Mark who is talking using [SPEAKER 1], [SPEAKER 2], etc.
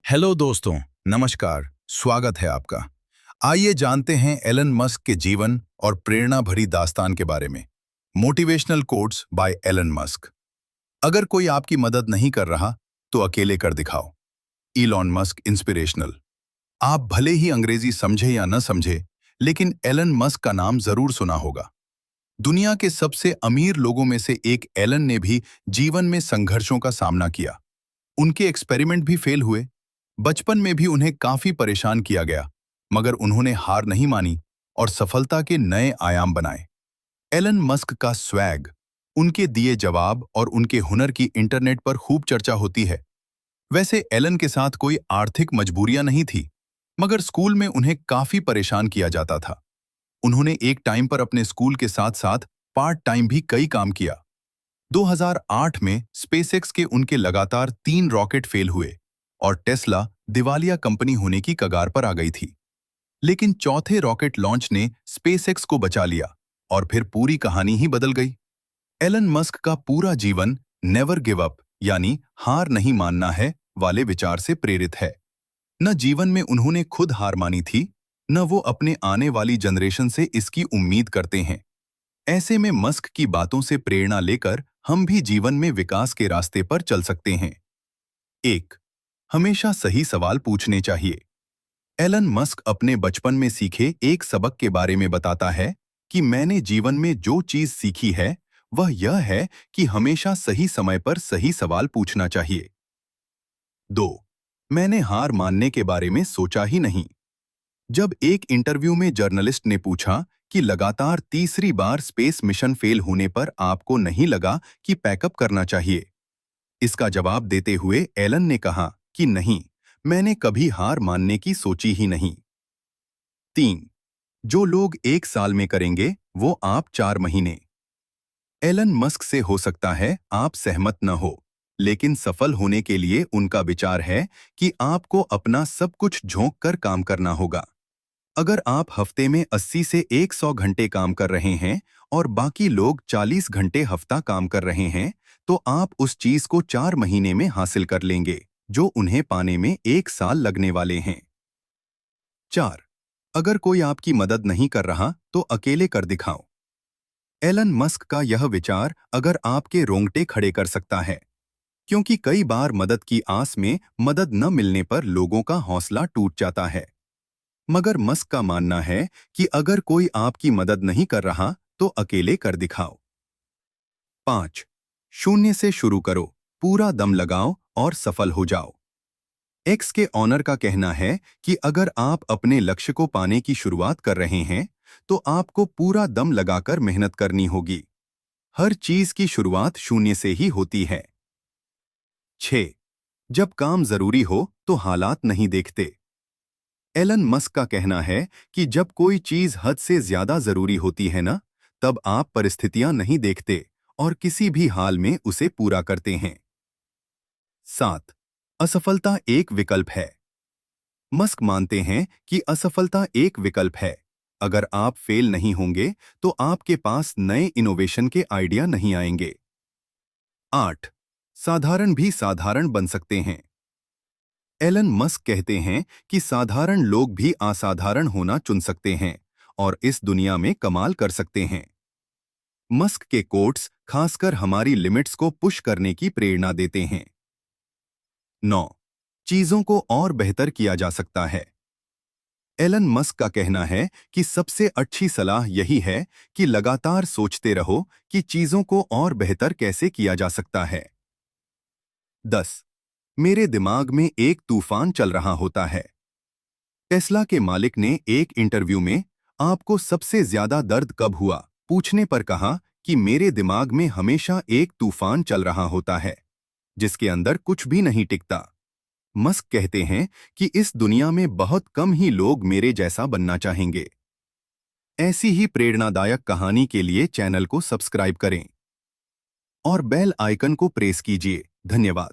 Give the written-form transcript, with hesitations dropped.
[SPEAKER 1] Hello दोस्तों, नमस्कार। स्वागत है आपका। आइए जानते हैं एलन मस्क के जीवन और प्रेरणा भरी दास्तान के बारे में। Motivational quotes by Elon Musk. अगर कोई आपकी मदद नहीं कर रहा तो अकेले कर दिखाओ। Elon Musk inspirational. आप भले ही अंग्रेजी समझे या न समझे, लेकिन एलन मस्क का नाम जरूर सुना होगा। दुनिया के सबसे अमीर लोगों में से एक एलन ने भी जीवन में संघर्षों का सामना किया। उनके एक्सपेरिमेंट भी फेल हुए। बचपन में भी उन्हें काफी परेशान किया गया, मगर उन्होंने हार नहीं मानी और सफलता के नए आयाम बनाए। एलन मस्क का स्वैग, उनके दिए जवाब और उनके हुनर की इंटरनेट पर खूब चर्चा होती है। वैसे एलन के साथ कोई आर्थिक मजबूरियां नहीं थी, मगर स्कूल में उन्हें काफी परेशान किया जाता था। उन्होंने एक टाइम पर अपने स्कूल के साथ साथ पार्ट टाइम भी कई काम किया। 2008 में स्पेसएक्स के उनके लगातार 3 रॉकेट फेल हुए और टेस्ला दिवालिया कंपनी होने की कगार पर आ गई थी। लेकिन चौथे रॉकेट लॉन्च ने स्पेसएक्स को बचा लिया और फिर पूरी कहानी ही बदल गई। एलन मस्क का पूरा जीवन नेवर गिव अप यानी हार नहीं मानना है वाले विचार से प्रेरित है। न जीवन में उन्होंने खुद हार मानी थी, न वो अपने आने वाली जनरेशन से इसकी उम्मीद करते हैं। ऐसे में मस्क की बातों से प्रेरणा लेकर हम भी जीवन में विकास के रास्ते पर चल सकते हैं। 1. हमेशा सही सवाल पूछने चाहिए। एलन मस्क अपने बचपन में सीखे एक सबक के बारे में बताता है कि मैंने जीवन में जो चीज सीखी है वह यह है कि हमेशा सही समय पर सही सवाल पूछना चाहिए। 2. मैंने हार मानने के बारे में सोचा ही नहीं। जब एक इंटरव्यू में जर्नलिस्ट ने पूछा कि लगातार तीसरी बार स्पेस मिशन फेल होने पर आपको नहीं लगा कि पैकअप करना चाहिए, इसका जवाब देते हुए एलन ने कहा कि नहीं, मैंने कभी हार मानने की सोची ही नहीं। 3. जो लोग 1 साल में करेंगे वो आप 4 महीने। एलन मस्क से हो सकता है आप सहमत न हो, लेकिन सफल होने के लिए उनका विचार है कि आपको अपना सब कुछ झोंक कर काम करना होगा। अगर आप हफ्ते में 80 से 100 घंटे काम कर रहे हैं और बाकी लोग 40 घंटे हफ्ता काम कर रहे हैं, तो आप उस चीज को 4 महीने में हासिल कर लेंगे जो उन्हें पाने में 1 साल लगने वाले हैं। 4. अगर कोई आपकी मदद नहीं कर रहा तो अकेले कर दिखाओ। एलन मस्क का यह विचार अगर आपके रोंगटे खड़े कर सकता है, क्योंकि कई बार मदद की आस में मदद न मिलने पर लोगों का हौसला टूट जाता है। मगर मस्क का मानना है कि अगर कोई आपकी मदद नहीं कर रहा तो अकेले कर दिखाओ। 5. शून्य से शुरू करो, पूरा दम लगाओ और सफल हो जाओ। एक्स के ऑनर का कहना है कि अगर आप अपने लक्ष्य को पाने की शुरुआत कर रहे हैं तो आपको पूरा दम लगाकर मेहनत करनी होगी। हर चीज की शुरुआत शून्य से ही होती है। 6. जब काम जरूरी हो तो हालात नहीं देखते। एलन मस्क का कहना है कि जब कोई चीज हद से ज्यादा जरूरी होती है ना, तब आप परिस्थितियां नहीं देखते और किसी भी हाल में उसे पूरा करते हैं। 7. असफलता एक विकल्प है। मस्क मानते हैं कि असफलता एक विकल्प है। अगर आप फेल नहीं होंगे तो आपके पास नए इनोवेशन के आइडिया नहीं आएंगे। 8. साधारण भी साधारण बन सकते हैं। एलन मस्क कहते हैं कि साधारण लोग भी असाधारण होना चुन सकते हैं और इस दुनिया में कमाल कर सकते हैं। मस्क के कोट्स खासकर हमारी लिमिट्स को पुश करने की प्रेरणा देते हैं। 9. चीजों को और बेहतर किया जा सकता है। एलन मस्क का कहना है कि सबसे अच्छी सलाह यही है कि लगातार सोचते रहो कि चीजों को और बेहतर कैसे किया जा सकता है। 10. मेरे दिमाग में एक तूफान चल रहा होता है। टेस्ला के मालिक ने एक इंटरव्यू में आपको सबसे ज्यादा दर्द कब हुआ पूछने पर कहा कि मेरे दिमाग में हमेशा एक तूफान चल रहा होता है जिसके अंदर कुछ भी नहीं टिकता। मस्क कहते हैं कि इस दुनिया में बहुत कम ही लोग मेरे जैसा बनना चाहेंगे। ऐसी ही प्रेरणादायक कहानी के लिए चैनल को सब्सक्राइब करें और बेल आइकन को प्रेस कीजिए। धन्यवाद।